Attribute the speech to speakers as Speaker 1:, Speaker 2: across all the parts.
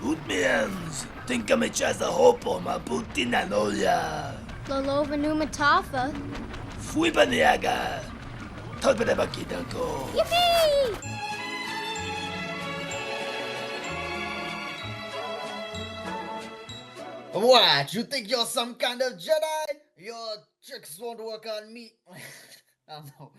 Speaker 1: Utmians, tinka me chasa hopo ma putina noya.
Speaker 2: Lolova Numatafa.
Speaker 1: Fui baniaga. Tolpede bakidanko.
Speaker 2: Yippee!
Speaker 3: What? You think you're some kind of Jedi? Your tricks won't work on me. I don't know.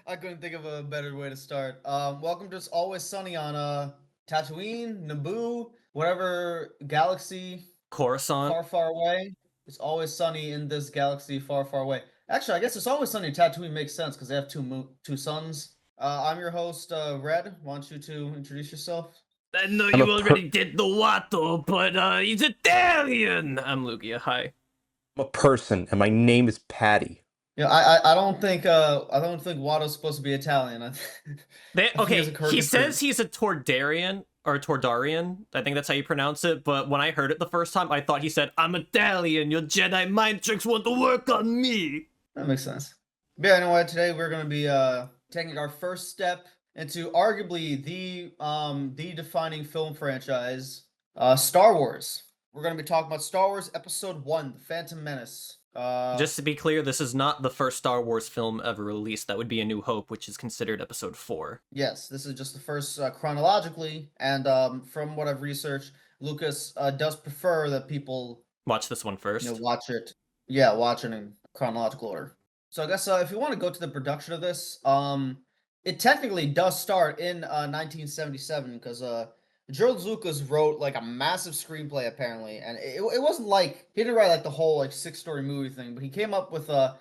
Speaker 3: I couldn't think of a better way to start. Welcome to It's Always Sunny on Tatooine, Naboo, whatever galaxy
Speaker 4: Coruscant.
Speaker 3: far away. It's always sunny in this galaxy far away. Actually, I guess It's Always Sunny in Tatooine makes sense because they have two suns. I'm your host, Red. Want you to introduce yourself?
Speaker 4: I know you already did the Watto, but he's Italian! I'm Lugia, hi.
Speaker 5: I'm a person, and my name is Patty.
Speaker 3: Yeah, I don't think Watto's supposed to be Italian.
Speaker 4: He says he's a Tordarian, or Tordarian. I think that's how you pronounce it, but when I heard it the first time, I thought he said, I'm Italian, your Jedi mind tricks want to work on me!
Speaker 3: That makes sense. But yeah, anyway, today we're going to be taking our first step into arguably the defining film franchise, Star Wars. We're going to be talking about Star Wars Episode 1, The Phantom Menace.
Speaker 4: Just to be clear, this is not the first Star Wars film ever released. That would be A New Hope, which is considered Episode 4.
Speaker 3: Yes, this is just the first chronologically, and from what I've researched, Lucas does prefer that people
Speaker 4: watch this one first.
Speaker 3: Watch it in chronological order. So I guess if you want to go to the production of this, it technically does start in 1977 because George Lucas wrote like a massive screenplay apparently, and it wasn't like he didn't write like the whole like 6-story movie thing, but he came up with a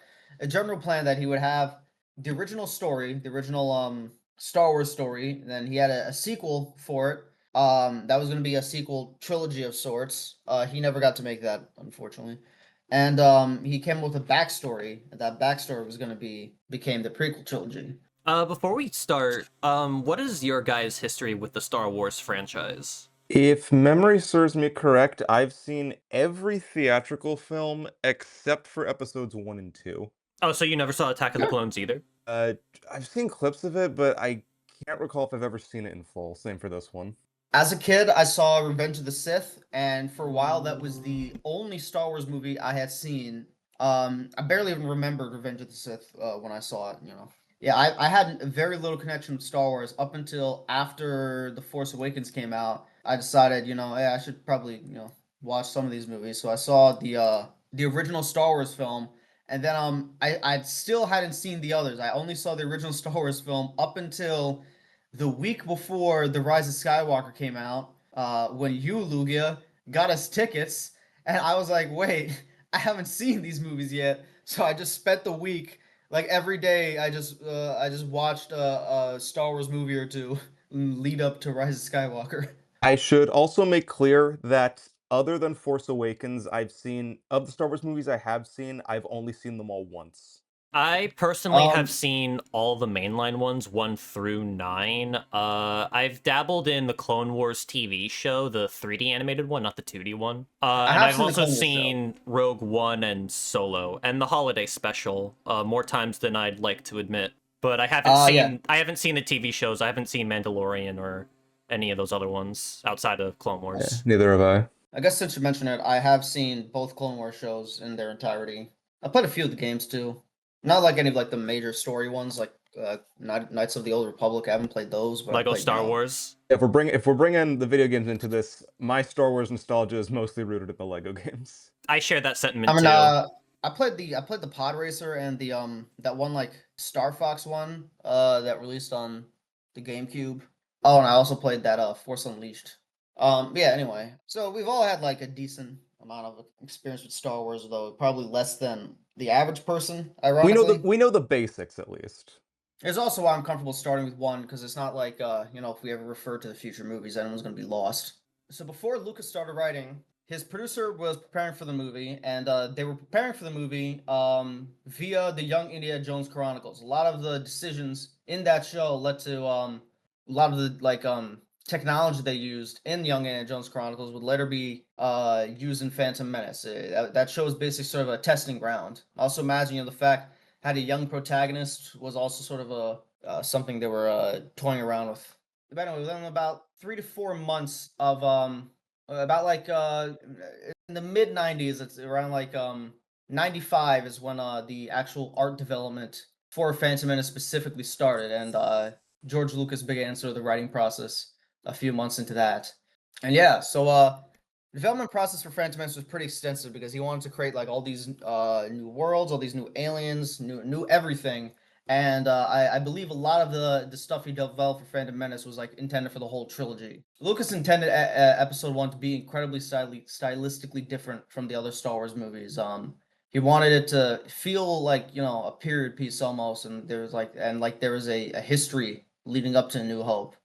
Speaker 3: general plan that he would have the original story, the original Star Wars story, and then he had a sequel for it. That was going to be a sequel trilogy of sorts. He never got to make that, unfortunately. And he came up with a backstory. That backstory was going to became the prequel trilogy.
Speaker 4: Before we start, what is your guys' history with the Star Wars franchise?
Speaker 5: If memory serves me correct, I've seen every theatrical film except for episodes 1 and 2.
Speaker 4: Oh, so you never saw Attack of the Clones either?
Speaker 5: I've seen clips of it, but I can't recall if I've ever seen it in full. Same for this one.
Speaker 3: As a kid, I saw Revenge of the Sith, and for a while that was the only Star Wars movie I had seen. I barely even remembered Revenge of the Sith when I saw it, Yeah, I had very little connection with Star Wars up until after The Force Awakens came out. I decided, hey, I should probably, watch some of these movies. So I saw the original Star Wars film, and then I still hadn't seen the others. I only saw the original Star Wars film up until the week before The Rise of Skywalker came out, when you, Lugia, got us tickets, and I was like, wait, I haven't seen these movies yet. So I just spent the week, like every day, I just watched a Star Wars movie or two lead up to Rise of Skywalker.
Speaker 5: I should also make clear that other than Force Awakens, of the Star Wars movies I have seen, I've only seen them all once.
Speaker 4: I personally have seen all the mainline ones, 1 through 9. I've dabbled in the Clone Wars TV show, the 3D animated one, not the 2D one. And I've also seen Rogue One and Solo, and the holiday special, more times than I'd like to admit. But I haven't seen the TV shows. I haven't seen Mandalorian or any of those other ones outside of Clone Wars.
Speaker 5: Yeah, neither have I.
Speaker 3: I guess since you mentioned it, I have seen both Clone Wars shows in their entirety. I played a few of the games too. Not like any of like the major story ones, like Knights of the Old Republic. I haven't played those, but
Speaker 4: Lego Star Wars.
Speaker 5: If we're bringing the video games into this, my Star Wars nostalgia is mostly rooted in the Lego games.
Speaker 4: I share that sentiment too.
Speaker 3: I played the Pod Racer and the that one like Star Fox one that released on the GameCube. Oh, and I also played that Force Unleashed. Yeah. Anyway, so we've all had like a decent amount of experience with Star Wars, though probably less than the average person. Ironically,
Speaker 5: We know the basics at least.
Speaker 3: It's also why I'm comfortable starting with 1, because it's not like if we ever refer to the future movies, anyone's going to be lost. So before Lucas started writing, his producer was preparing for the movie, and they were preparing for the movie via the Young Indiana Jones Chronicles. A lot of the decisions in that show led to a lot of the technology they used in the Young Indiana Jones Chronicles would later be used in Phantom Menace. That show is basically sort of a testing ground. Also imagine the fact had a young protagonist was also sort of something they were toying around with. But anyway, within about 3 to 4 months of About like in the mid '90s. It's around like '95 is when the actual art development for Phantom Menace specifically started, and George Lucas began sort of the writing process a few months into that. And yeah, so the development process for Phantom Menace was pretty extensive because he wanted to create like all these new worlds, all these new aliens, new everything. And I believe a lot of the stuff he developed for Phantom Menace was like intended for the whole trilogy. Lucas intended Episode One to be incredibly stylistically different from the other Star Wars movies. He wanted it to feel like a period piece almost, and there was a history leading up to A New Hope.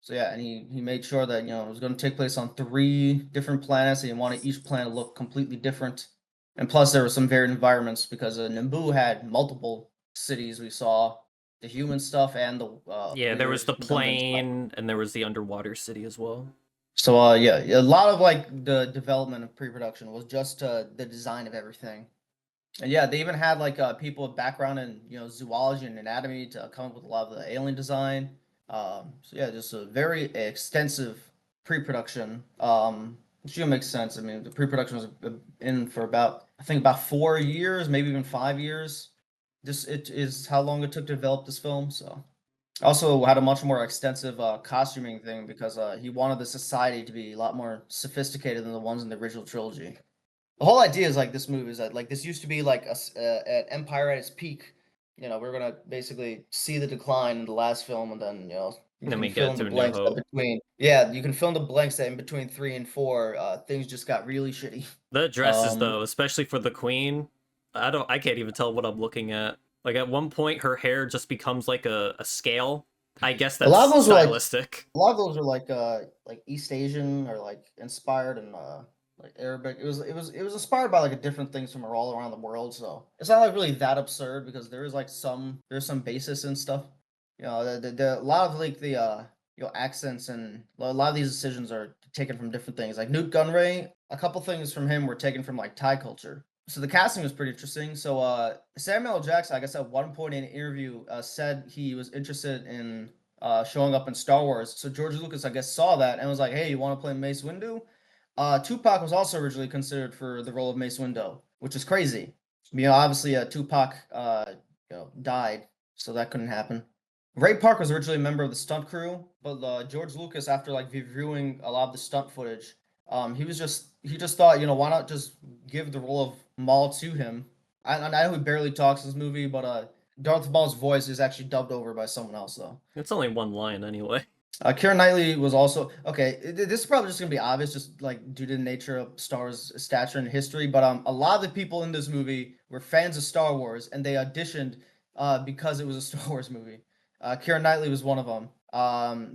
Speaker 3: So yeah, and he made sure that it was going to take place on 3 different planets, and he wanted each planet to look completely different. And plus, there were some varied environments because Naboo had multiple cities. We saw the human stuff and the
Speaker 4: Yeah, there was the
Speaker 3: Gungans.
Speaker 4: plane, and there was the underwater city as well.
Speaker 3: So yeah, a lot of like the development of pre-production was just the design of everything. And yeah, they even had like people with background in zoology and anatomy to come up with a lot of the alien design. So yeah, just a very extensive pre-production. Which makes sense. I mean, the pre-production was in for about 4 years, maybe even 5 years. It is how long it took to develop this film. So also had a much more extensive costuming thing because he wanted the society to be a lot more sophisticated than the ones in the original trilogy. The whole idea is like this movie is that like this used to be like at Empire at its peak. We're gonna basically see the decline in the last film, and then you
Speaker 4: Then
Speaker 3: can
Speaker 4: we
Speaker 3: fill
Speaker 4: get
Speaker 3: in the
Speaker 4: to A New
Speaker 3: blanks that
Speaker 4: Hope.
Speaker 3: between. Yeah, you can fill in the blanks that in between 3 and 4, things just got really shitty.
Speaker 4: The dresses,
Speaker 3: Um,
Speaker 4: though, especially for the queen, I can't even tell what I'm looking at. Like at one point, her hair just becomes like a scale. I guess
Speaker 3: a
Speaker 4: that's
Speaker 3: lot of those were
Speaker 4: stylistic.
Speaker 3: like East Asian or like inspired and like Arabic. It was inspired by like different things from all around the world. So it's not like really that absurd because there's some basis and stuff. A lot of like the accents and a lot of these decisions are taken from different things. Like Newt Gunray, a couple things from him were taken from like Thai culture. So the casting was pretty interesting. So Samuel L. Jackson, I guess at one point in an interview, said he was interested in showing up in Star Wars. So George Lucas, I guess, saw that and was like, "Hey, you want to play Mace Windu?" Tupac was also originally considered for the role of Mace Windu, which is crazy. Obviously, Tupac, died, so that couldn't happen. Ray Park was originally a member of the stunt crew, but George Lucas, after like reviewing a lot of the stunt footage, he just thought, why not just give the role of Maul to him? I know he barely talks in this movie, but Darth Maul's voice is actually dubbed over by someone else though.
Speaker 4: It's only one line anyway.
Speaker 3: Keira Knightley was also okay. This is probably just gonna be obvious, just like due to the nature of Star Wars' stature and history. But a lot of the people in this movie were fans of Star Wars, and they auditioned because it was a Star Wars movie. Keira Knightley was one of them.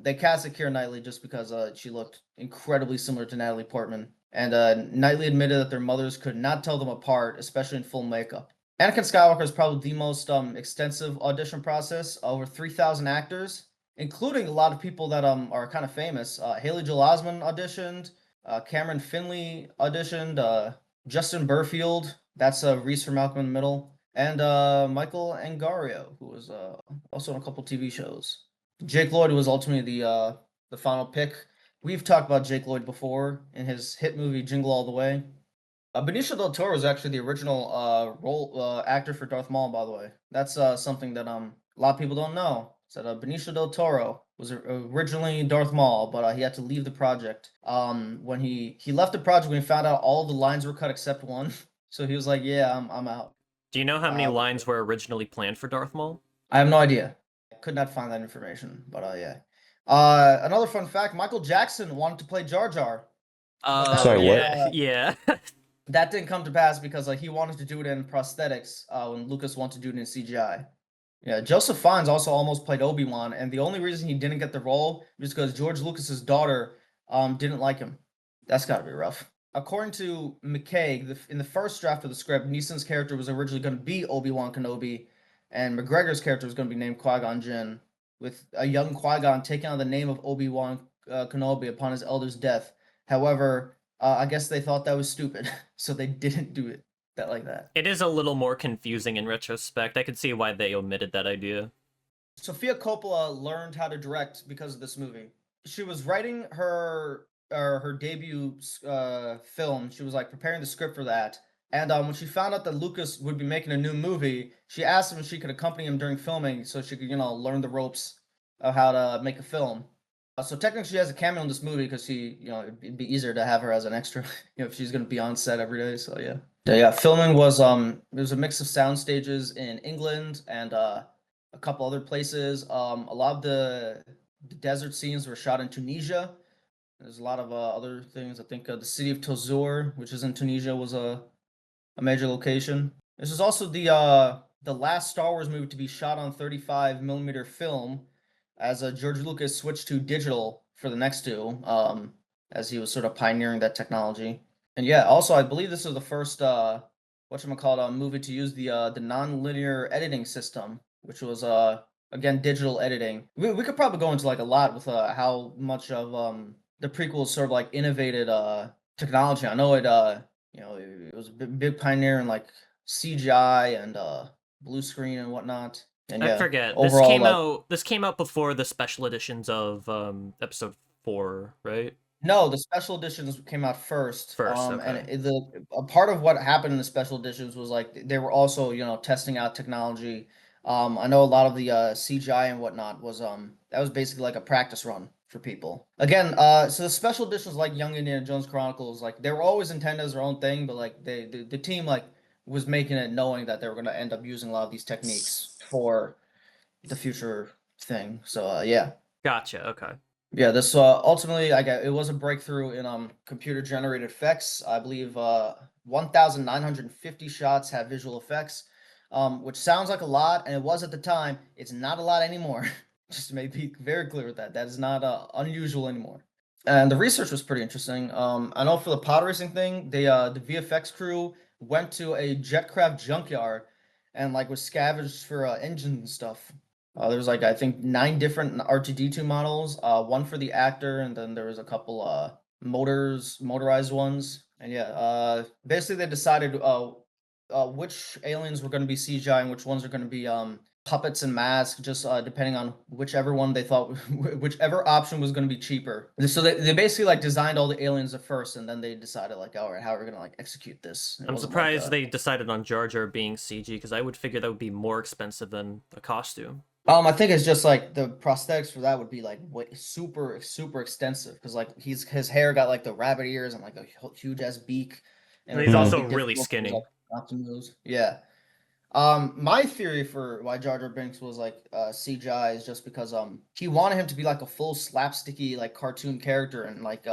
Speaker 3: They casted Keira Knightley just because she looked incredibly similar to Natalie Portman, and Knightley admitted that their mothers could not tell them apart, especially in full makeup. Anakin Skywalker is probably the most extensive audition process. Over 3,000 actors, including a lot of people that are kind of famous. Haley Joel Osment auditioned. Cameron Finley auditioned. Justin Burfield, that's Reese from Malcolm in the Middle, and Michael Angario, who was also in a couple TV shows. Jake Lloyd was ultimately the final pick. We've talked about Jake Lloyd before in his hit movie Jingle All the Way. Benicio del Toro was actually the original role actor for Darth Maul, by the way. That's something that a lot of people don't know. So Benicio del Toro was originally Darth Maul, but he had to leave the project. When he left the project when he found out all the lines were cut except one, so he was like, "Yeah, I'm out."
Speaker 4: Do you know how many
Speaker 3: Uh,
Speaker 4: lines were originally planned for Darth Maul?
Speaker 3: I have no idea. I could not find that information, but yeah. Another fun fact: Michael Jackson wanted to play Jar Jar, but
Speaker 4: Oh,
Speaker 3: that
Speaker 5: Sorry,
Speaker 3: didn't.
Speaker 5: what?
Speaker 4: yeah, yeah.
Speaker 3: That didn't come to pass because he wanted to do it in prosthetics when Lucas wanted to do it in CGI. Yeah, Joseph Fiennes also almost played Obi-Wan, and the only reason he didn't get the role was because George Lucas's daughter didn't like him. That's got to be rough. According to McKay, in the first draft of the script, Neeson's character was originally going to be Obi-Wan Kenobi, and McGregor's character was going to be named Qui-Gon Jinn, with a young Qui-Gon taking on the name of Obi-Wan Kenobi upon his elder's death. However, I guess they thought that was stupid, so they didn't do it like that.
Speaker 4: It is a little more confusing in retrospect. I can see why they omitted that idea.
Speaker 3: Sofia Coppola learned how to direct because of this movie. She was writing her her debut film. She was like preparing the script for that. And when she found out that Lucas would be making a new movie, she asked him if she could accompany him during filming so she could, learn the ropes of how to make a film. So technically, she has a cameo in this movie because it'd be easier to have her as an extra, if she's gonna be on set every day. So yeah. Yeah. Filming was it was a mix of sound stages in England and a couple other places. A lot of the desert scenes were shot in Tunisia. There's a lot of other things. I think the city of Tozeur, which is in Tunisia, was a major location. This is also the last Star Wars movie to be shot on 35 millimeter film, as George Lucas switched to digital for the next two, as he was sort of pioneering that technology. And yeah, also I believe this is the first whatchamacallit movie to use the non-linear editing system, which was again digital editing. We could probably go into like a lot with how much of the prequels sort of like innovated technology. I know it was a big pioneer in like CGI and blue screen and whatnot. And
Speaker 4: I
Speaker 3: yeah,
Speaker 4: forget.
Speaker 3: overall,
Speaker 4: This came out before the special editions of episode 4, right?
Speaker 3: no, the special editions came out first.
Speaker 4: First,
Speaker 3: And
Speaker 4: okay.
Speaker 3: a part of what happened in the special editions was like they were also testing out technology. I know a lot of the CGI and whatnot was that was basically like a practice run for people. Again, so the special editions like Young Indiana Jones Chronicles, like they were always intended as their own thing, but like the team like was making it knowing that they were going to end up using a lot of these techniques for the future thing. So yeah.
Speaker 4: Gotcha, okay.
Speaker 3: Yeah, this ultimately it was a breakthrough in computer generated effects. I believe 1,950 shots have visual effects, which sounds like a lot, and it was at the time. It's not a lot anymore. Just to be very clear with that. That is not unusual anymore. And the research was pretty interesting. I know for the pod racing thing, the VFX crew went to a jetcraft junkyard and like was scavenged for engines and stuff. There was like I think 9 different R2D2 models, one for the actor, and then there was a couple motorized ones. And yeah, basically they decided which aliens were going to be CGI and which ones are going to be puppets and masks, just depending on whichever one they thought, whichever option was going to be cheaper. So they basically like designed all the aliens at first, and then they decided like, all right, how are we going to like execute this? It
Speaker 4: I'm
Speaker 3: wasn't like,
Speaker 4: surprised they decided on Jar Jar being CG because I would figure that would be more expensive than a costume.
Speaker 3: I think it's just like the prosthetics for that would be like super extensive because like his hair got like the rabbit ears and like a huge ass beak,
Speaker 4: And
Speaker 3: it
Speaker 4: he's
Speaker 3: would
Speaker 4: also
Speaker 3: be
Speaker 4: really
Speaker 3: difficult for him
Speaker 4: skinny.
Speaker 3: like, not to move. Yeah. My theory for why Jar Jar Binks was like CGI is just because he wanted him to be like a full slapsticky like cartoon character, and like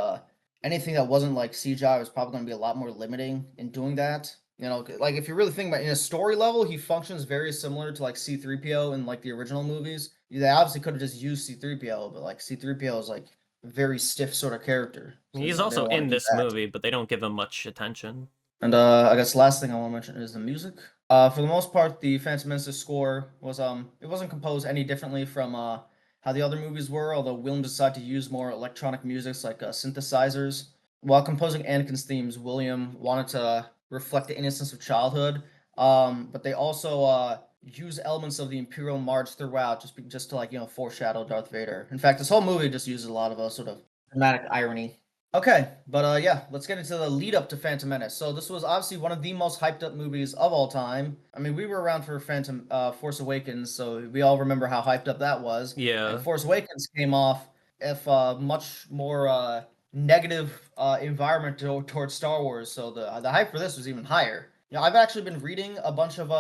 Speaker 3: anything that wasn't like CGI was probably going to be a lot more limiting in doing that. Like if you really think about it, in a story level, he functions very similar to like C-3PO in like the original movies. They obviously could have just used C-3PO, but like C-3PO is like a very stiff sort of character. So
Speaker 4: He's
Speaker 3: they
Speaker 4: also
Speaker 3: don't want
Speaker 4: in
Speaker 3: to do
Speaker 4: this
Speaker 3: that.
Speaker 4: movie, but they don't give him much attention.
Speaker 3: And I guess last thing I want to mention is the music. For the most part, the Phantom Menace score was it wasn't composed any differently from how the other movies were, although Williams decided to use more electronic musics like synthesizers. While composing Anakin's themes, William wanted to reflect the innocence of childhood, but they also use elements of the Imperial March throughout, just to like foreshadow Darth Vader. In fact, this whole movie just uses a lot of sort of dramatic irony. Okay, but yeah, let's get into the lead up to Phantom Menace. So this was obviously one of the most hyped up movies of all time. I mean, we were around for Force Awakens, so we all remember how hyped up that was.
Speaker 4: Yeah.
Speaker 3: And Force Awakens came off if much more negative environment towards Star Wars, so the hype for this was even higher. I've actually been reading a bunch of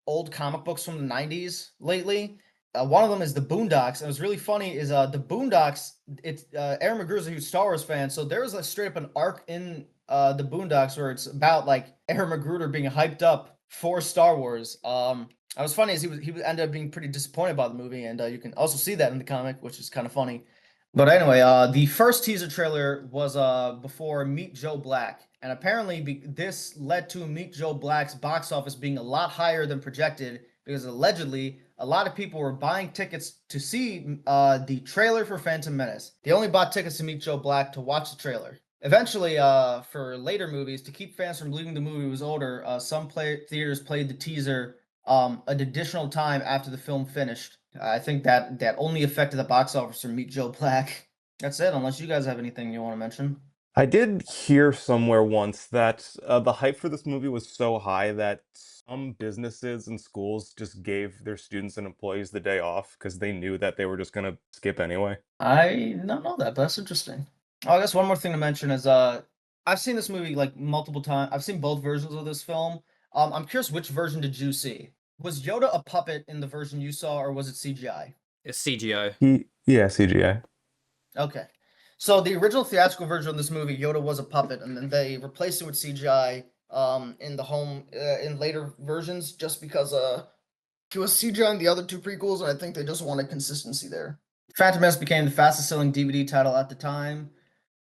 Speaker 3: old comic books from the 90s lately. One of them is the Boondocks. And what's really funny is the Boondocks. It's Aaron McGrew is a huge Star Wars fan, so there was like straight up an arc in the Boondocks where it's about like Aaron McGruder being hyped up for Star Wars. I was funny is he ended up being pretty disappointed by the movie, and you can also see that in the comic, which is kind of funny. But anyway, the first teaser trailer was before Meet Joe Black, and apparently this led to Meet Joe Black's box office being a lot higher than projected because allegedly a lot of people were buying tickets to see the trailer for Phantom Menace. They only bought tickets to Meet Joe Black to watch the trailer. Eventually, for later movies, to keep fans from believing the movie was older, some theaters played the teaser an additional time after the film finished. I think that only affected the box office for Meet Joe Black That's it, unless you guys have anything you want to mention.
Speaker 5: I did hear somewhere once that the hype for this movie was so high that some businesses and schools just gave their students and employees the day off because they knew that they were just gonna skip anyway.
Speaker 3: I don't know that, but that's interesting. Oh, I guess one more thing to mention is I've seen this movie like multiple times. I've seen both versions of this film. I'm curious, which version did you see? Was Yoda a puppet in the version you saw, or was it CGI?
Speaker 4: It's CGI.
Speaker 5: Yeah, CGI.
Speaker 3: Okay. So the original theatrical version of this movie, Yoda was a puppet, and then they replaced it with CGI in the home in later versions just because he was CGI in the other two prequels, and I think they just wanted consistency there. Phantom Menace became the fastest selling DVD title at the time,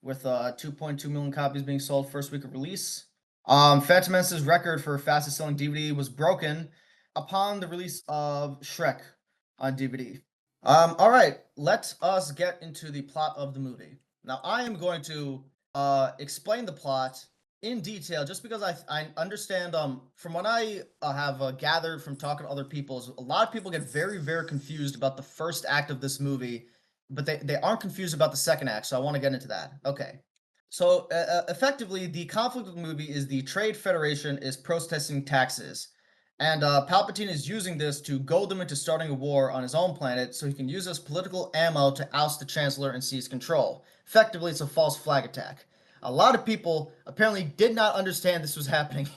Speaker 3: with 2.2 million copies being sold first week of release. Phantom Menace's record for fastest selling DVD was broken upon the release of Shrek on DVD. All right, let us get into the plot of the movie. Now, I am going to explain the plot in detail, just because I understand. From what I have gathered from talking to other people, is a lot of people get very confused about the first act of this movie, but they aren't confused about the second act. So I want to get into that. Okay. So effectively, the conflict of the movie is the Trade Federation is protesting taxes. And Palpatine is using this to goad them into starting a war on his own planet so he can use this political ammo to oust the Chancellor and seize control. Effectively, it's a false flag attack. A lot of people apparently did not understand this was happening,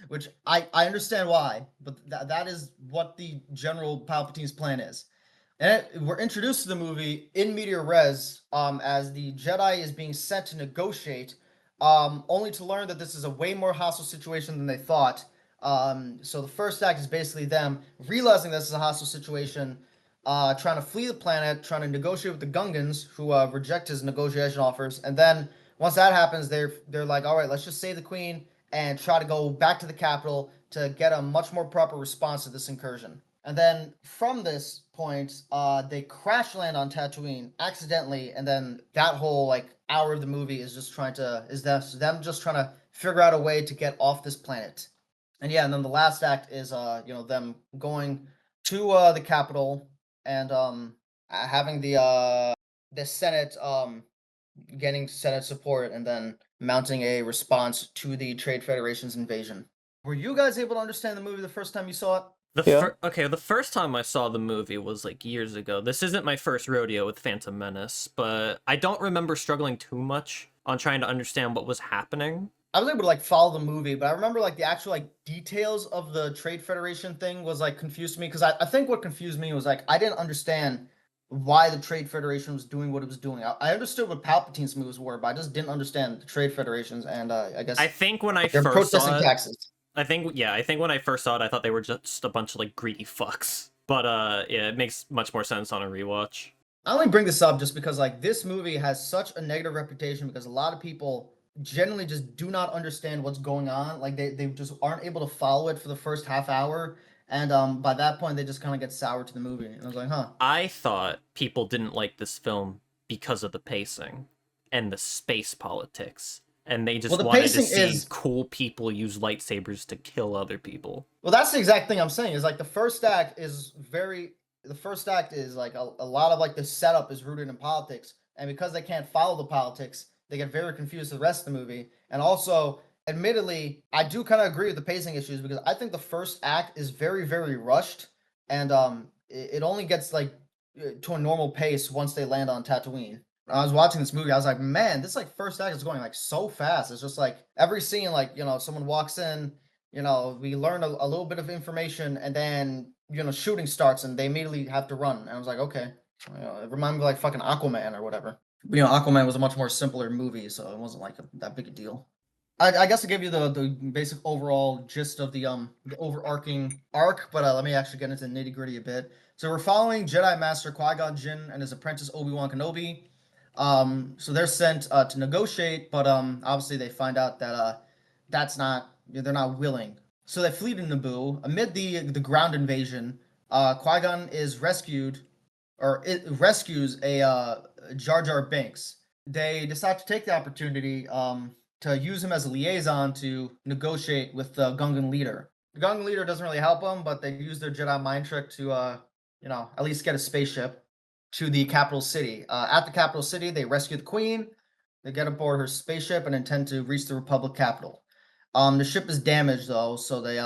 Speaker 3: which I understand why, but that is what the general Palpatine's plan is. And we're introduced to the movie in medias res as the Jedi is being sent to negotiate, only to learn that this is a way more hostile situation than they thought. So the first act is basically them realizing this is a hostile situation, trying to flee the planet, trying to negotiate with the Gungans, who reject his negotiation offers, and then once that happens, they're like, all right, let's just save the queen and try to go back to the capital to get a much more proper response to this incursion. And then from this point, they crash land on Tatooine accidentally, and then that whole like hour of the movie is just them just trying to figure out a way to get off this planet. And yeah, and then the last act is them going to the capital and having the Senate getting Senate support and then mounting a response to the Trade Federation's invasion. Were you guys able to understand the movie the first time you saw it?
Speaker 4: Okay, the first time I saw the movie was like years ago. This isn't my first rodeo with Phantom Menace, but I don't remember struggling too much on trying to understand what was happening.
Speaker 3: I was able to like follow the movie, but I remember like the actual like details of the Trade Federation thing was like confused me, because I think what confused me was like I didn't understand why the Trade Federation was doing what it was doing. I understood what Palpatine's moves were, but I just didn't understand the Trade Federations, and I guess
Speaker 4: I think when I
Speaker 3: they're
Speaker 4: first
Speaker 3: protesting
Speaker 4: saw it,
Speaker 3: taxes.
Speaker 4: I think when I first saw it, I thought they were just a bunch of like greedy fucks. But yeah, it makes much more sense on a rewatch.
Speaker 3: I only bring this up just because like this movie has such a negative reputation because a lot of people generally just do not understand what's going on. Like they just aren't able to follow it for the first half hour. And by that point they just kind of get sour to the movie. And I was like, huh.
Speaker 4: I thought people didn't like this film because of the pacing and the space politics. And they just wanted to see cool people use lightsabers to kill other people.
Speaker 3: Well, that's the exact thing I'm saying. Is like the first act is like a lot of like the setup is rooted in politics, and because they can't follow the politics, they get very confused the rest of the movie. And also, admittedly, I do kind of agree with the pacing issues, because I think the first act is very rushed, and it only gets like to a normal pace once they land on Tatooine. When I was watching this movie, I was like, man, this like first act is going like so fast. It's just like every scene, like someone walks in, we learn a little bit of information, and then shooting starts, and they immediately have to run. And I was like, okay, it reminded me of like fucking Aquaman or whatever. But, Aquaman was a much more simpler movie, so it wasn't like that big a deal. I guess I gave you the basic overall gist of the overarching arc, but let me actually get into the nitty gritty a bit. So we're following Jedi Master Qui-Gon Jinn and his apprentice Obi-Wan Kenobi. So they're sent to negotiate, but obviously they find out that they're not willing. So they flee to Naboo. Amid the ground invasion, Qui-Gon is rescued, or it rescues a Jar Jar Binks. They decide to take the opportunity to use him as a liaison to negotiate with the Gungan leader. The Gungan leader doesn't really help them, but they use their Jedi mind trick to at least get a spaceship. to the capital city. At the capital city, they rescue the queen. They get aboard her spaceship and intend to reach the Republic capital. The ship is damaged though, so they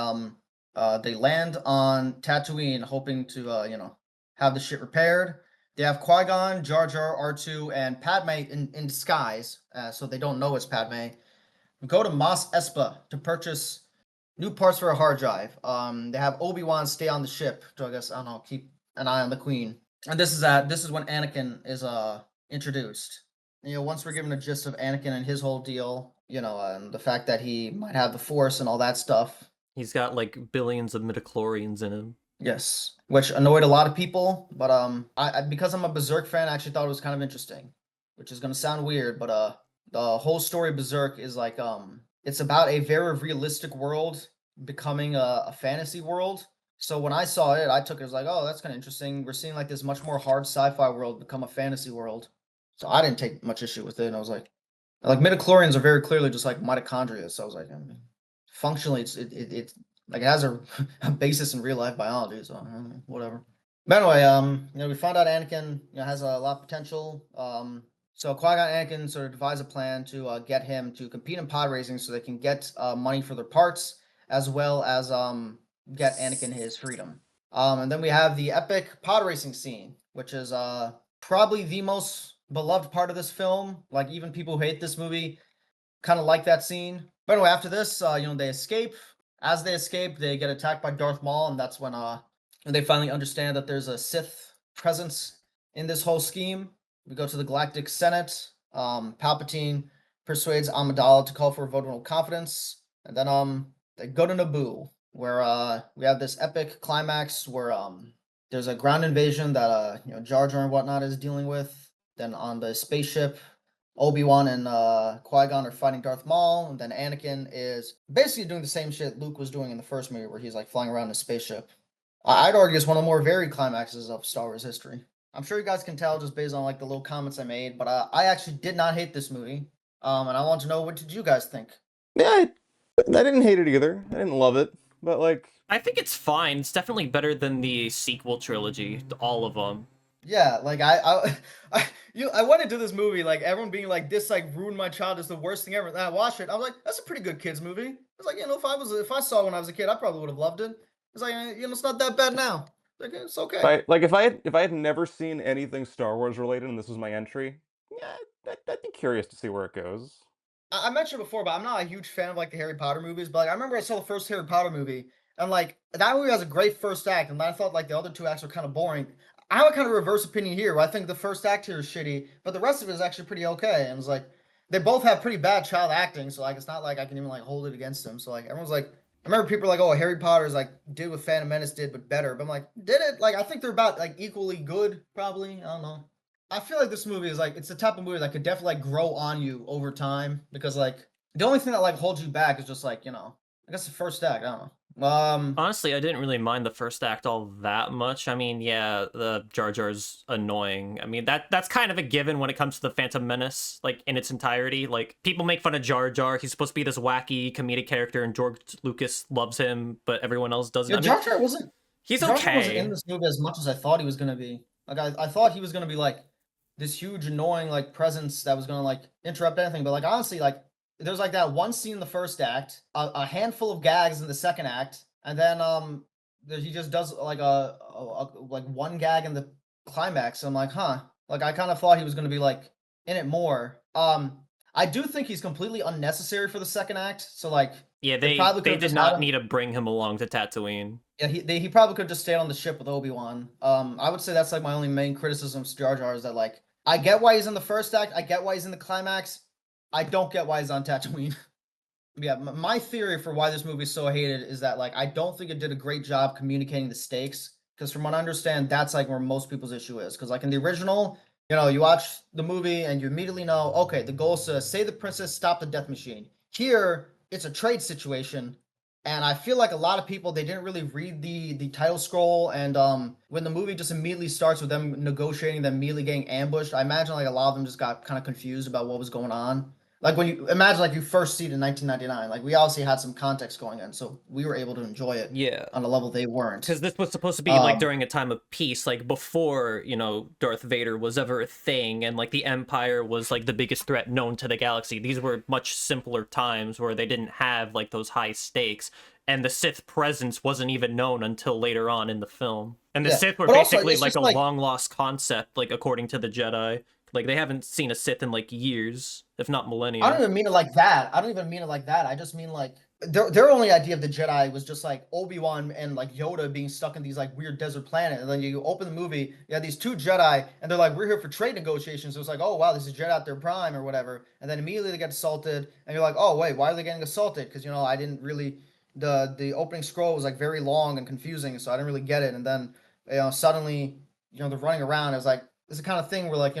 Speaker 3: land on Tatooine, hoping to have the ship repaired. They have Qui-Gon, Jar Jar, R2, and Padme in disguise, so they don't know it's Padme. Go to Mos Espa to purchase new parts for a hard drive. They have Obi-Wan stay on the ship to, I guess, I don't know, keep an eye on the Queen. And this is when Anakin is introduced. Once we're given a gist of Anakin and his whole deal, the fact that he might have the Force and all that stuff.
Speaker 4: He's got like billions of midichlorians in him.
Speaker 3: Yes, which annoyed a lot of people, but I because I'm a Berserk fan, I actually thought it was kind of interesting, which is gonna sound weird, but the whole story of Berserk is like it's about a very realistic world becoming a fantasy world. So when I saw it, I took it as like, oh, that's kind of interesting. We're seeing like this much more hard sci-fi world become a fantasy world. So I didn't take much issue with it, and I was like midichlorians are very clearly just like mitochondria. So I was like, functionally, it's like it has a basis in real life biology. So whatever. But anyway, we found out Anakin has a lot of potential. So Qui-Gon and Anakin sort of devise a plan to get him to compete in pod racing so they can get money for their parts, as well as get Anakin his freedom. And then we have the epic pod racing scene, which is probably the most beloved part of this film. Like even people who hate this movie kind of like that scene. But anyway, after this, they escape. As they escape, they get attacked by Darth Maul, and that's when they finally understand that there's a Sith presence in this whole scheme. We go to the Galactic Senate. Palpatine persuades Amidala to call for a vote of no confidence, and then they go to Naboo, where we have this epic climax where there's a ground invasion that Jar Jar and whatnot is dealing with. Then on the spaceship, Obi-Wan and Qui-Gon are fighting Darth Maul, and then Anakin is basically doing the same shit Luke was doing in the first movie, where he's like flying around in a spaceship. I'd argue it's one of the more varied climaxes of Star Wars history. I'm sure you guys can tell just based on like the little comments I made, but I actually did not hate this movie, and I want to know, what did you guys think?
Speaker 5: Yeah, I didn't hate it either. I didn't love it, but like
Speaker 4: I think it's fine. It's definitely better than the sequel trilogy, all of them.
Speaker 3: Yeah, like I went into this movie like everyone being like, this like ruined my childhood, it's the worst thing ever. And I watched it, I was like, that's a pretty good kids movie. It's like, if I saw it when I was a kid, I probably would have loved it. It's like, it's not that bad now. Like it's okay.
Speaker 5: if I had never seen anything Star Wars related and this was my entry, yeah, I'd be curious to see where it goes.
Speaker 3: I mentioned it before, but I'm not a huge fan of like the Harry Potter movies. But like, I remember I saw the first Harry Potter movie, and like that movie has a great first act, and I thought like the other two acts were kind of boring. I have a kind of reverse opinion here, where I think the first act here is shitty, but the rest of it is actually pretty okay. And it's like they both have pretty bad child acting, so like it's not like I can even like hold it against them. So like everyone's like, I remember people are like, oh, Harry Potter's like did what Phantom Menace did, but better. But I'm like, did it? Like I think they're about like equally good, probably. I don't know. I feel like this movie is like it's the type of movie that could definitely like grow on you over time, because like the only thing that like holds you back is just like I guess the first act. I don't know.
Speaker 4: Honestly, I didn't really mind the first act all that much. I mean, yeah, the Jar Jar's annoying. I mean, that's kind of a given when it comes to the Phantom Menace, like in its entirety. Like people make fun of Jar Jar. He's supposed to be this wacky comedic character, and George Lucas loves him, but everyone else doesn't.
Speaker 3: Yeah, Jar Jar wasn't.
Speaker 4: He's
Speaker 3: Jar
Speaker 4: okay.
Speaker 3: Jar wasn't in this movie as much as I thought he was gonna be. Like I thought he was gonna be like this huge annoying like presence that was gonna like interrupt anything. But like honestly, like there's like that one scene in the first act, a handful of gags in the second act, and then he just does like like one gag in the climax. I'm like, huh. Like I kind of thought he was gonna be like in it more. I do think he's completely unnecessary for the second act. So like,
Speaker 4: yeah, they did not need to bring him along to Tatooine.
Speaker 3: Yeah, he probably could have just stayed on the ship with Obi-Wan. I would say that's like my only main criticism of Jar Jar is that like I get why he's in the first act, I get why he's in the climax, I don't get why he's on Tatooine. Yeah, my theory for why this movie is so hated is that like I don't think it did a great job communicating the stakes. Because from what I understand, that's like where most people's issue is. Because like in the original, you watch the movie and you immediately know, okay, the goal is to save the princess, stop the death machine. Here, it's a trade situation. And I feel like a lot of people, they didn't really read the title scroll, and when the movie just immediately starts with them negotiating, them immediately getting ambushed, I imagine like a lot of them just got kind of confused about what was going on. Like when you imagine like you first see it in 1999, like we obviously had some context going in, so we were able to enjoy it
Speaker 4: Yeah.
Speaker 3: on a level they weren't.
Speaker 4: Because this was supposed to be like during a time of peace, like before, you know, Darth Vader was ever a thing and like the Empire was like the biggest threat known to the galaxy. These were much simpler times where they didn't have like those high stakes, and the Sith presence wasn't even known until later on in the film. And the
Speaker 3: Yeah,
Speaker 4: Sith were
Speaker 3: but also,
Speaker 4: basically
Speaker 3: it's
Speaker 4: like
Speaker 3: just
Speaker 4: a
Speaker 3: like
Speaker 4: long lost concept, like according to the Jedi. Like they haven't seen a Sith in like years, if not millennia.
Speaker 3: I don't even mean it like that. I don't even mean it like that. I just mean like their only idea of the Jedi was just like Obi-Wan and like Yoda being stuck in these like weird desert planet. And then you open the movie, you have these two Jedi, and they're like, we're here for trade negotiations. So it's like, oh wow, this is Jedi at their prime or whatever. And then immediately they get assaulted, and you're like, oh wait, why are they getting assaulted? Because you know, I didn't really the opening scroll was like very long and confusing, so I didn't really get it. And then suddenly, they're running around. It was like it's the kind of thing where like,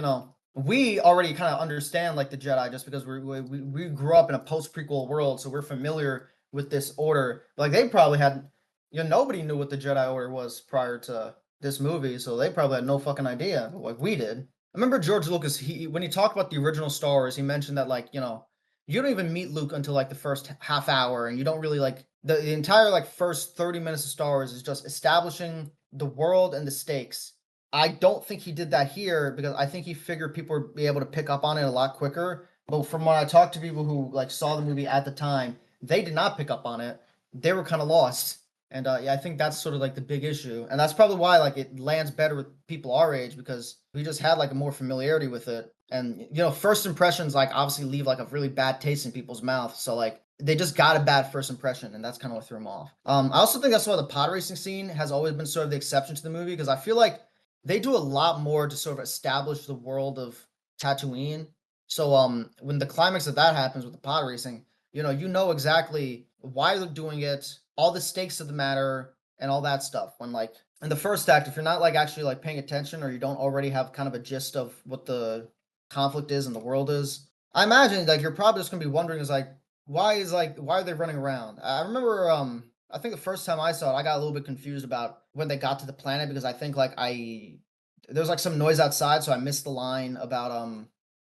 Speaker 3: we already kind of understand like the Jedi just because we grew up in a post prequel world, so we're familiar with this order. Like they probably had, nobody knew what the Jedi Order was prior to this movie, so they probably had no fucking idea like we did. I remember George Lucas, when he talked about the original Star Wars, he mentioned that like, you don't even meet Luke until like the first half hour, and you don't really like the entire like first 30 minutes of Star Wars is just establishing the world and the stakes. I don't think he did that here because I think he figured people would be able to pick up on it a lot quicker. But from when I talked to people who like saw the movie at the time, they did not pick up on it. They were kind of lost. And yeah, I think that's sort of like the big issue. And that's probably why like it lands better with people our age because we just had like a more familiarity with it. And first impressions like obviously leave like a really bad taste in people's mouth. So like they just got a bad first impression, and that's kind of what threw them off. I also think that's why the pod racing scene has always been sort of the exception to the movie because I feel like they do a lot more to sort of establish the world of Tatooine. So when the climax of that happens with the pod racing, you know exactly why they're doing it, all the stakes of the matter, and all that stuff. When like in the first act, if you're not like actually like paying attention or you don't already have kind of a gist of what the conflict is and the world is, I imagine like you're probably just gonna be wondering is like why are they running around? I remember I think the first time I saw it, I got a little bit confused about when they got to the planet because I think like there was like some noise outside, so I missed the line about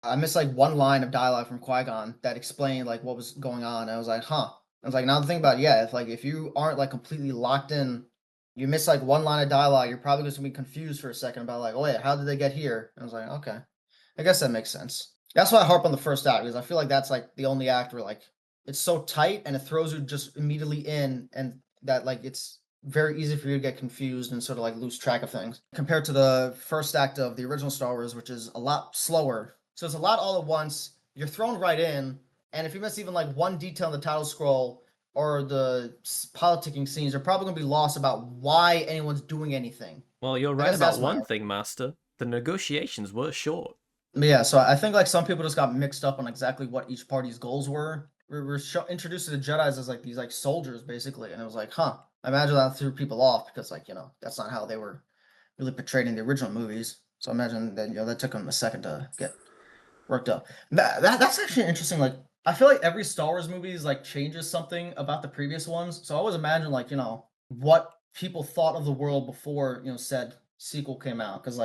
Speaker 3: I missed like one line of dialogue from Qui-Gon that explained like what was going on. And I was like, huh. I was like, now the thing about it, yeah, if you aren't like completely locked in, you miss like one line of dialogue, you're probably just gonna be confused for a second about like, oh yeah, how did they get here? And I was like, okay, I guess that makes sense. That's why I harp on the first act because I feel like that's like the only act where like it's so tight and it throws you just immediately in, and that like it's very easy for you to get confused and sort of like lose track of things compared to the first act of the original Star Wars, which is a lot slower. So it's a lot all at once. You're thrown right in, and if you miss even like one detail in the title scroll or the politicking scenes, you're probably gonna be lost about why anyone's doing anything.
Speaker 4: Well, you're right about one thing, Master. The negotiations were short.
Speaker 3: But yeah, so I think like some people just got mixed up on exactly what each party's goals were. We're introduced to the Jedi's as like these like soldiers basically, and it was like, huh. I imagine that threw people off because like that's not how they were really portrayed in the original movies. So I imagine that that took them a second to get worked up. That's actually interesting. Like I feel like every Star Wars movies like changes something about the previous ones. So I always imagine like what people thought of the world before said sequel came out because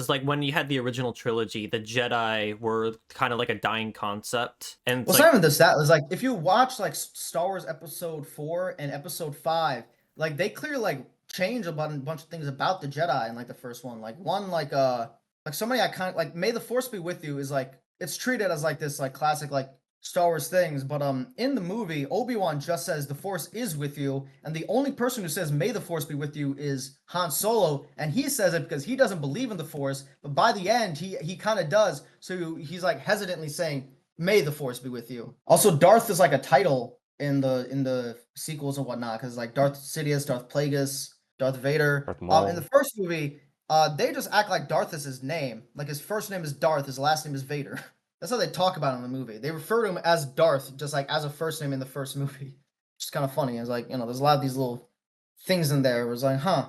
Speaker 4: like when you had the original trilogy, the Jedi were kind of like a dying concept, and
Speaker 3: it's not even this. That was like if you watch like Star Wars Episode 4 and Episode 5, like they clearly like change about a bunch of things about the Jedi in like the first one. Like one like somebody I kind of like May the Force be with you is like it's treated as like this like classic like Star Wars things, but in the movie Obi-Wan just says the Force is with you, and the only person who says May the Force be with you is Han Solo, and he says it because he doesn't believe in the Force, but by the end he kind of does, so he's like hesitantly saying May the Force be with you. Also, Darth is like a title in the sequels and whatnot because like Darth Sidious, Darth Plagueis, Darth Vader. In the first movie, they just act like Darth is his name, like his first name is Darth, his last name is Vader. That's how they talk about him in the movie. They refer to him as Darth, just like as a first name in the first movie. Which is kind of funny. It's like, there's a lot of these little things in there where it's like, huh.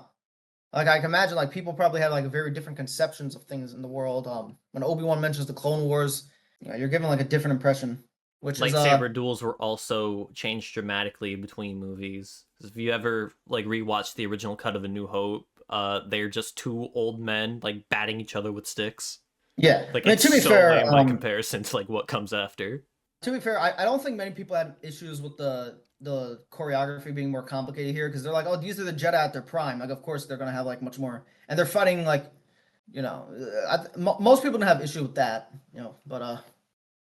Speaker 3: Like I can imagine like people probably have like very different conceptions of things in the world. When Obi-Wan mentions the Clone Wars, you're given like a different impression. Which
Speaker 4: lightsaber duels were also changed dramatically between movies. If you ever like rewatched the original cut of A New Hope, they're just two old men like batting each other with sticks.
Speaker 3: Yeah,
Speaker 4: like I mean,
Speaker 3: to be fair,
Speaker 4: lame by comparison to like what comes after.
Speaker 3: To be fair, I don't think many people had issues with the choreography being more complicated here because they're like, oh, these are the Jedi at their prime. Like, of course they're gonna have like much more, and they're fighting like, most people don't have issue with that, But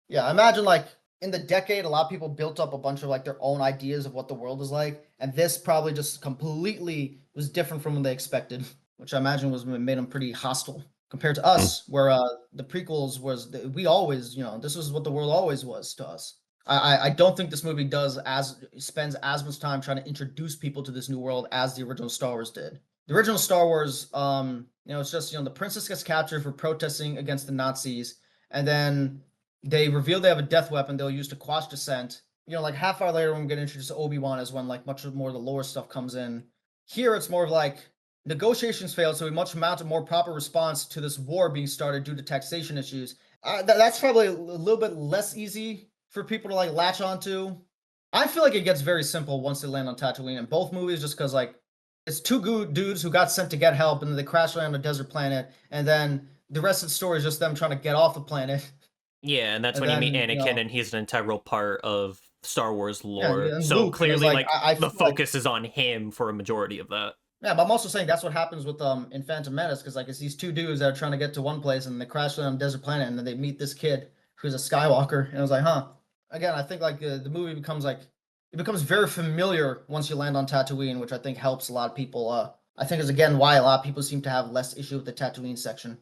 Speaker 3: yeah, I imagine like in the decade, a lot of people built up a bunch of like their own ideas of what the world is like, and this probably just completely was different from what they expected, which I imagine was made them pretty hostile compared to us, where the prequels was we always, this is what the world always was to us. I don't think this movie spends as much time trying to introduce people to this new world as the original Star Wars did. The original Star Wars, it's just the princess gets captured for protesting against the Nazis, and then they reveal they have a death weapon they'll use to quash dissent. Like half hour later when we get introduced to Obi-Wan is when like much more of the lore stuff comes in. Here it's more of like negotiations failed, so we must mount a more proper response to this war being started due to taxation issues. That's probably a little bit less easy for people to like latch onto. I feel like it gets very simple once they land on Tatooine in both movies, just because like it's two good dudes who got sent to get help, and then they crash land on a desert planet, and then the rest of the story is just them trying to get off the planet.
Speaker 4: Yeah, and that's when you meet Anakin, and he's an integral part of Star Wars lore.
Speaker 3: Yeah,
Speaker 4: so
Speaker 3: Luke,
Speaker 4: clearly, like the focus
Speaker 3: like,
Speaker 4: is on him for a majority of that.
Speaker 3: Yeah, but I'm also saying that's what happens with in Phantom Menace, because like it's these two dudes that are trying to get to one place, and they crash land on a desert planet, and then they meet this kid who's a Skywalker, and I was like, huh. Again, I think like the movie becomes like it becomes very familiar once you land on Tatooine, which I think helps a lot of people. I think is again why a lot of people seem to have less issue with the Tatooine section.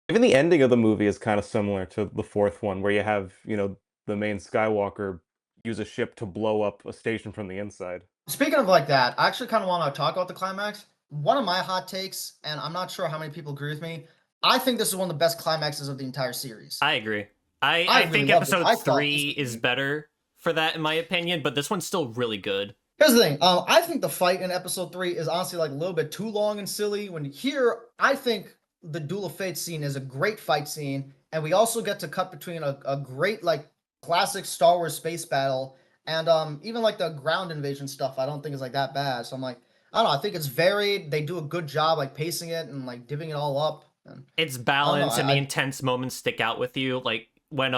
Speaker 5: Even the ending of the movie is kind of similar to the fourth one, where you have, the main Skywalker use a ship to blow up a station from the inside.
Speaker 3: Speaking of like that, I actually kind of want to talk about the climax. One of my hot takes, and I'm not sure how many people agree with me, I think this is one of the best climaxes of the entire series.
Speaker 4: I agree. I really think episode 3 is better for that, in my opinion, but this one's still really good.
Speaker 3: Here's the thing. I think the fight in episode 3 is honestly like a little bit too long and silly. When here, I think the Duel of Fate scene is a great fight scene, and we also get to cut between a great like classic Star Wars space battle and even like the ground invasion stuff. I don't think is like that bad. So I'm like, I don't know. I think it's varied. They do a good job like pacing it and like divvying it all up. And,
Speaker 4: it's balanced, and the intense moments stick out with you. Like when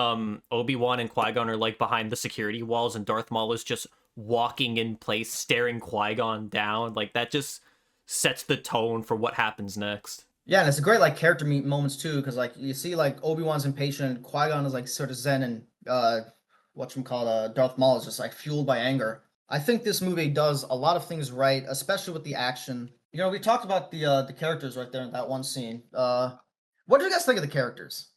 Speaker 4: Obi-Wan and Qui-Gon are like behind the security walls, and Darth Maul is just walking in place, staring Qui-Gon down. Like that just sets the tone for what happens next.
Speaker 3: Yeah, and it's a great like character meet moments too, because like you see like Obi-Wan's impatient, Qui-Gon is like sort of zen, and Darth Maul is just like fueled by anger. I think this movie does a lot of things right, especially with the action. We talked about the characters right there in that one scene. What do you guys think of the characters?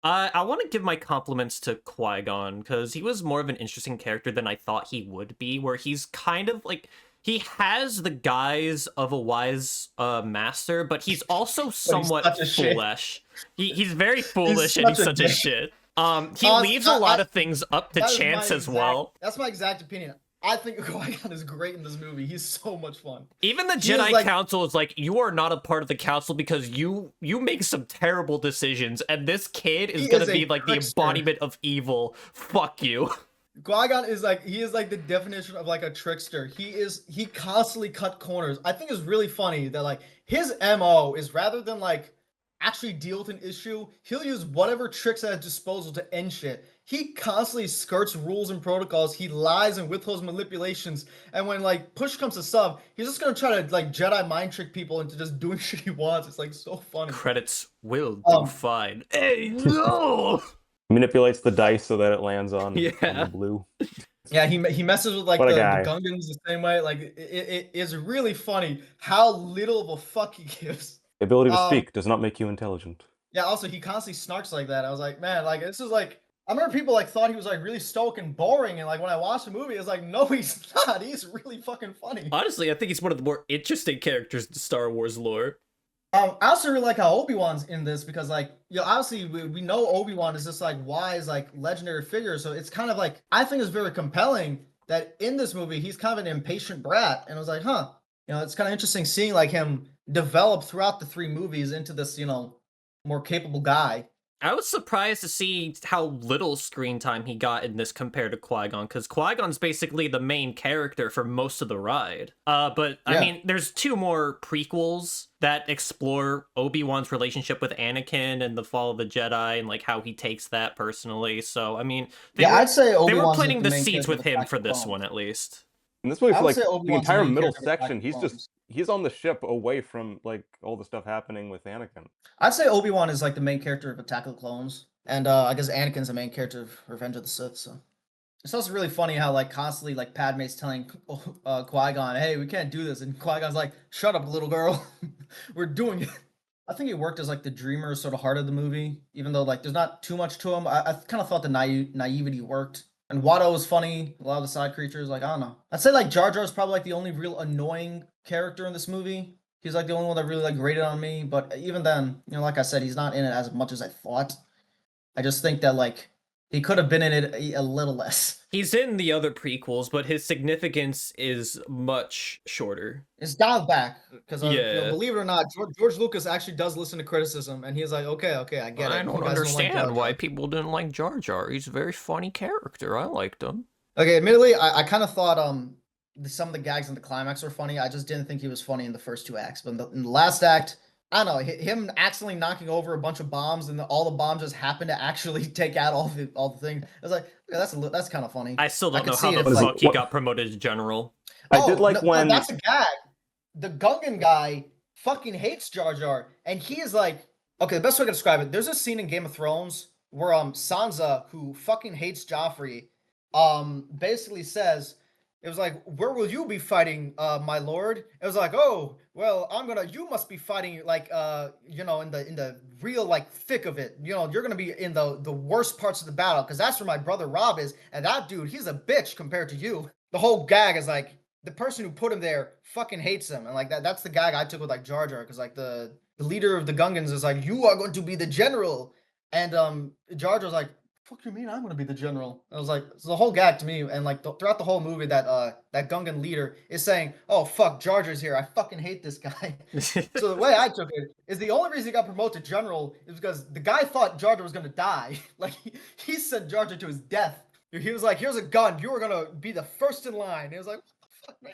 Speaker 4: I want to give my compliments to Qui-Gon, because he was more of an interesting character than I thought he would be, where he's kind of like, he has the guise of a wise master, but he's also somewhat foolish. He's very foolish, and he's such a shit. He leaves a lot of things up to chance as well.
Speaker 3: That's my exact opinion. I think Qui-Gon is great in this movie. He's so much fun.
Speaker 4: Even the Jedi Council is like, you are not a part of the council because you make some terrible decisions, and this kid is gonna be like the embodiment of evil. Fuck you.
Speaker 3: Qui-Gon is like, he is like the definition of like a trickster. He constantly cut corners. I think it's really funny that like his MO is, rather than like actually deal with an issue, he'll use whatever tricks at his disposal to end shit. He constantly skirts rules and protocols. He lies and withholds manipulations. And when like push comes to shove, he's just gonna try to like Jedi mind trick people into just doing shit he wants. It's like so funny.
Speaker 4: Credits will do fine. Hey, no!
Speaker 5: Manipulates the dice so that it lands on the blue.
Speaker 3: Yeah, he messes with like the Gungans the same way. Like it is really funny how little of a fuck he gives.
Speaker 5: The ability to speak does not make you intelligent.
Speaker 3: Yeah, also he constantly snarks like that. I was like, man, like this is like, I remember people like thought he was like really stoic and boring, and like when I watched the movie, I was like, no, he's not. He's really fucking funny.
Speaker 4: Honestly, I think he's one of the more interesting characters in Star Wars lore.
Speaker 3: I also really like how Obi-Wan's in this, because like, obviously we know Obi-Wan is this like wise, like legendary figure. So it's kind of like, I think it's very compelling that in this movie, he's kind of an impatient brat. And I was like, huh, it's kind of interesting seeing like him develop throughout the 3 movies into this, more capable guy.
Speaker 4: I was surprised to see how little screen time he got in this compared to Qui-Gon, because Qui-Gon's basically the main character for most of the ride. But I mean, there's 2 more prequels that explore Obi-Wan's relationship with Anakin and the fall of the Jedi and like how he takes that personally. So I mean,
Speaker 3: I'd say
Speaker 4: they were
Speaker 3: Obi-Wan's
Speaker 4: planting
Speaker 3: the
Speaker 4: the
Speaker 3: main
Speaker 4: seeds
Speaker 3: character
Speaker 4: with
Speaker 3: of
Speaker 4: him
Speaker 3: Attack
Speaker 4: for
Speaker 3: of the
Speaker 4: this
Speaker 3: Clones.
Speaker 4: one at least.
Speaker 5: In this movie,
Speaker 3: I
Speaker 5: for
Speaker 3: would
Speaker 5: like
Speaker 3: say
Speaker 5: the
Speaker 3: Obi-Wan's the
Speaker 5: entire
Speaker 3: main
Speaker 5: middle
Speaker 3: character of Attack
Speaker 5: section,
Speaker 3: of the Clones.
Speaker 5: he's on the ship away from like all the stuff happening with Anakin.
Speaker 3: I'd say Obi-Wan is like the main character of Attack of the Clones, and I guess Anakin's the main character of Revenge of the Sith. So it's also really funny how like constantly like Padme's telling Qui-Gon, "Hey, we can't do this," and Qui-Gon's like, "Shut up, little girl, we're doing it." I think he worked as like the dreamer sort of heart of the movie, even though like there's not too much to him. I kind of thought the naivety worked. And Watto was funny. A lot of the side creatures, like I don't know. I'd say like Jar Jar is probably like the only real annoying character in this movie. He's like the only one that really like grated on me. But even then, you know, like I said, he's not in it as much as I thought. I just think that like he could have been in it a little less.
Speaker 4: He's in the other prequels, but his significance is much shorter.
Speaker 3: It's dialed back because you know,
Speaker 4: Yeah.
Speaker 3: believe it or not, George Lucas actually does listen to criticism, and he's like, okay, I get it.
Speaker 4: I
Speaker 3: You
Speaker 4: don't
Speaker 3: guys like
Speaker 4: understand
Speaker 3: Jar Jar."
Speaker 4: why people didn't like Jar Jar. He's a very funny character. I liked him.
Speaker 3: Okay, admittedly, I kind of thought some of the gags in the climax were funny. I just didn't think he was funny in the first 2 acts. But in the last act, I don't know, him accidentally knocking over a bunch of bombs and all the bombs just happen to actually take out all the things. I was like, yeah, that's kind of funny.
Speaker 4: I still don't
Speaker 3: could
Speaker 4: know
Speaker 3: see
Speaker 4: how
Speaker 3: it
Speaker 4: the
Speaker 3: if, like,
Speaker 4: fuck he got promoted to general.
Speaker 5: I did like when
Speaker 3: that's a gag. The Gungan guy fucking hates Jar Jar, and he is like, okay, the best way to describe it. There's a scene in Game of Thrones where Sansa, who fucking hates Joffrey, basically says, it was like, where will you be fighting, my lord? It was like, oh, well, you must be fighting like, you know, in the real like thick of it. You know, you're gonna be in the worst parts of the battle, because that's where my brother Rob is, and that dude, he's a bitch compared to you. The whole gag is like, the person who put him there fucking hates him, and like that's the gag I took with like Jar Jar, because like the leader of the Gungans is like, you are going to be the general, and Jar Jar's like, fuck you mean I'm gonna be the general? I was like, it's the whole gag to me, and like throughout the whole movie, that Gungan leader is saying, "Oh fuck, Jar Jar's here. I fucking hate this guy." So the way I took it is the only reason he got promoted to general is because the guy thought Jar Jar was gonna die. Like he sent Jar Jar to his death. He was like, "Here's a gun. You are gonna be the first in line." And it was like, what the fuck, man?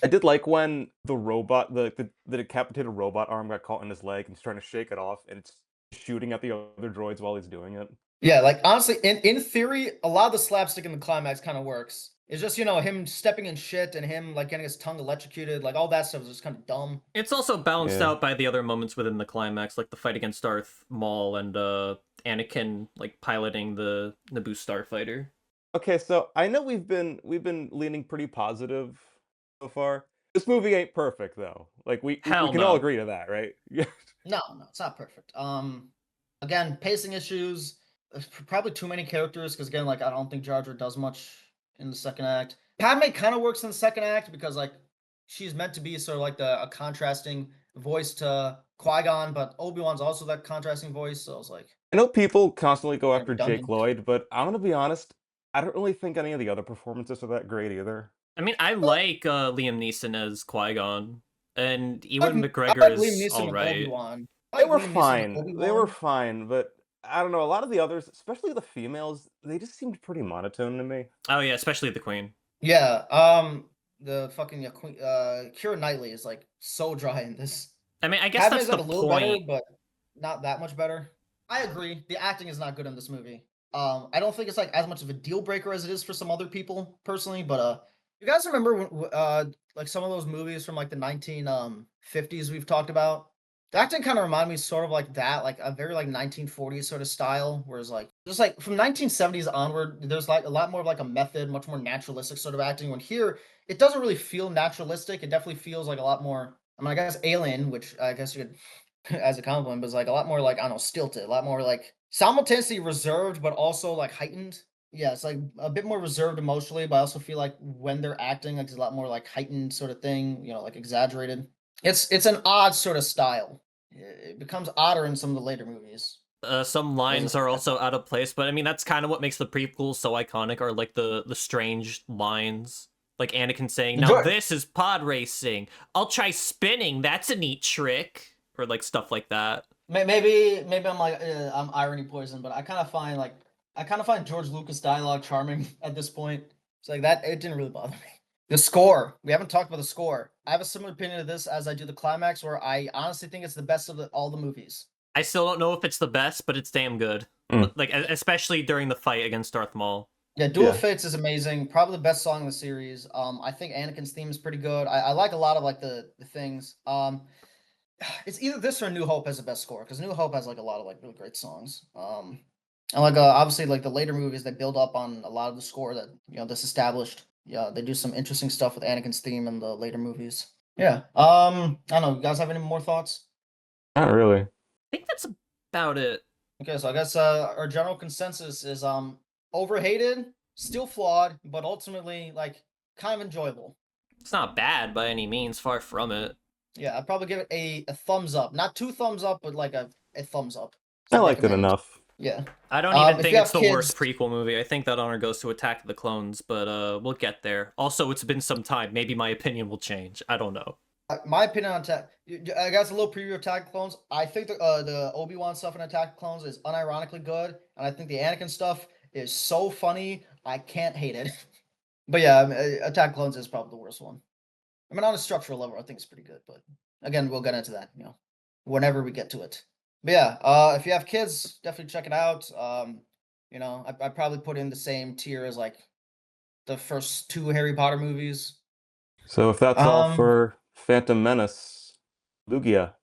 Speaker 5: I did like when the robot, the decapitated robot arm got caught in his leg and he's trying to shake it off and it's shooting at the other droids while he's doing it.
Speaker 3: Yeah, like honestly, in theory, a lot of the slapstick in the climax kind of works. It's just, you know, him stepping in shit and him like getting his tongue electrocuted, like all that stuff is just kind of dumb.
Speaker 4: It's also balanced
Speaker 5: Yeah.
Speaker 4: out by the other moments within the climax, like the fight against Darth Maul and Anakin like piloting the Naboo starfighter.
Speaker 5: Okay, so I know we've been leaning pretty positive so far. This movie ain't perfect though. Like we can all
Speaker 4: no.
Speaker 5: agree to that, right? Yeah.
Speaker 3: No, it's not perfect. Again, pacing issues. There's probably too many characters because again, like I don't think Jar Jar does much in the second act. Padme kind of works in the second act because like she's meant to be sort of like a contrasting voice to Qui-Gon, but Obi-Wan's also that contrasting voice. So I was like,
Speaker 5: I know people constantly go after Jake
Speaker 3: redundant.
Speaker 5: Lloyd, but I'm gonna be honest, I don't really think any of the other performances are that great either.
Speaker 4: I mean, I like Liam Neeson as Qui-Gon, and Ewan
Speaker 3: I
Speaker 4: McGregor
Speaker 3: like Liam
Speaker 4: is
Speaker 3: Neeson and
Speaker 4: alright.
Speaker 3: Obi-Wan. I
Speaker 5: They
Speaker 3: like
Speaker 5: were
Speaker 3: Liam Neeson and
Speaker 5: fine. They were
Speaker 3: Obi-Wan.
Speaker 5: fine, but I don't know. A lot of the others, especially the females, they just seemed pretty monotone to me.
Speaker 4: Oh yeah, especially the Queen.
Speaker 3: Yeah, the fucking Keira Knightley is like so dry in this.
Speaker 4: I mean, I guess that's
Speaker 3: Padme's
Speaker 4: the
Speaker 3: like a little better,
Speaker 4: point.
Speaker 3: but not that much better. I agree. The acting is not good in this movie. I don't think it's like as much of a deal breaker as it is for some other people personally. But you guys remember like some of those movies from like the 1950s we've talked about? The acting kind of reminded me sort of like that, like a very like 1940s sort of style. Whereas like just like from 1970s onward, there's like a lot more of like a method, much more naturalistic sort of acting. When here, it doesn't really feel naturalistic. It definitely feels like a lot more. I mean, I guess Alien, which I guess you could as a compliment, but it's like a lot more like I don't know, stilted, a lot more like simultaneously reserved, but also like heightened. Yeah, it's like a bit more reserved emotionally, but I also feel like when they're acting, like it's a lot more like heightened sort of thing, you know, like exaggerated. It's an odd sort of style. It becomes odder in some of the later movies.
Speaker 4: Some lines are also out of place, but I mean that's kind of what makes the prequels so iconic. Are like the strange lines, like Anakin saying, "Now
Speaker 3: Sure.
Speaker 4: this is pod racing. I'll try spinning. That's a neat trick," or like stuff like that.
Speaker 3: Maybe I'm like I'm irony poison, but I kind of find George Lucas dialogue charming at this point. It's like that it didn't really bother me. The score. We haven't talked about the score. I have a similar opinion of this as I do the climax, where I honestly think it's the best of all the movies.
Speaker 4: I still don't know if it's the best, but it's damn good. Like especially during the fight against Darth Maul.
Speaker 3: Yeah, Duel of Fates is amazing. Probably the best song in the series. I think Anakin's theme is pretty good. I like a lot of like the things. It's either this or New Hope has the best score, because New Hope has like a lot of like really great songs. And like obviously like the later movies, they build up on a lot of the score that that's established. Yeah, they do some interesting stuff with Anakin's theme in the later movies. Yeah. I don't know. You guys have any more thoughts?
Speaker 5: Not really.
Speaker 4: I think that's about it.
Speaker 3: Okay, so I guess our general consensus is overhated, still flawed, but ultimately like kind of enjoyable.
Speaker 4: It's not bad by any means, far from it.
Speaker 3: Yeah, I'd probably give it a thumbs up. Not 2 thumbs up, but like a thumbs up.
Speaker 5: I liked it enough.
Speaker 3: Yeah.
Speaker 4: I don't even think it's the
Speaker 3: kids...
Speaker 4: worst prequel movie. I think that honor goes to Attack of the Clones, but we'll get there. Also, it's been some time. Maybe my opinion will change. I don't know.
Speaker 3: My opinion on Attack... I guess a little preview of Attack of the Clones. I think the Obi-Wan stuff in Attack of the Clones is unironically good, and I think the Anakin stuff is so funny, I can't hate it. But yeah, Attack of the Clones is probably the worst one. I mean, on a structural level, I think it's pretty good, but again, we'll get into that, whenever we get to it. But yeah, if you have kids, definitely check it out. I'd probably put in the same tier as like the first 2 Harry Potter movies.
Speaker 5: So if that's all for Phantom Menace, Lugia,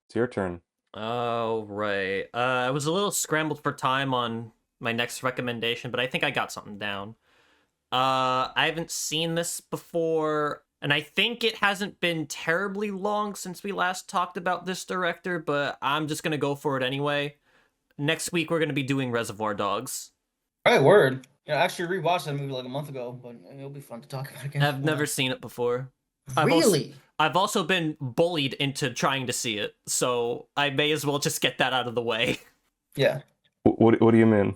Speaker 5: it's your turn.
Speaker 4: Oh, right. I was a little scrambled for time on my next recommendation, but I think I got something down. I haven't seen this before, and I think it hasn't been terribly long since we last talked about this director, but I'm just going to go for it anyway. Next week, we're going to be doing Reservoir Dogs.
Speaker 3: All right, word. Yeah, I actually rewatched that movie like a month ago, but it'll be fun to talk about again.
Speaker 4: I've never seen it before.
Speaker 3: Really?
Speaker 4: I've also been bullied into trying to see it, so I may as well just get that out of the way.
Speaker 3: Yeah.
Speaker 5: What do you mean?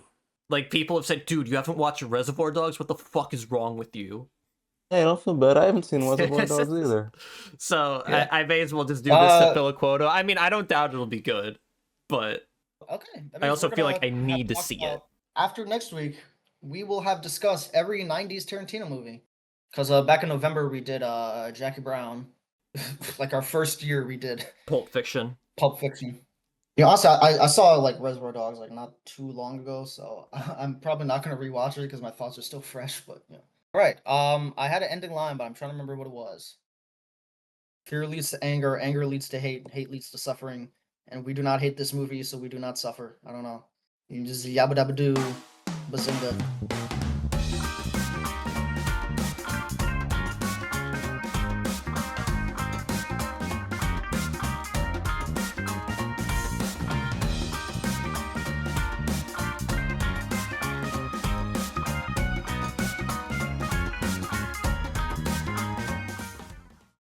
Speaker 4: Like, people have said, dude, you haven't watched Reservoir Dogs? What the fuck is wrong with you?
Speaker 5: Hey, don't feel bad. I haven't seen Reservoir Dogs either.
Speaker 4: So, yeah. I may as well just do this to fill a quota. I mean, I don't doubt it'll be good, but
Speaker 3: okay.
Speaker 4: I also feel like I need to see it.
Speaker 3: After next week, we will have discussed every 90s Tarantino movie. Because back in November, we did Jackie Brown. Like our first year, we did
Speaker 4: Pulp Fiction.
Speaker 3: Yeah, also, I saw like Reservoir Dogs like not too long ago, so I'm probably not gonna rewatch it because my thoughts are still fresh. But yeah. All right. I had an ending line, but I'm trying to remember what it was. Fear leads to anger. Anger leads to hate. Hate leads to suffering. And we do not hate this movie, so we do not suffer. I don't know. You just yabba dabba doo, bazinga.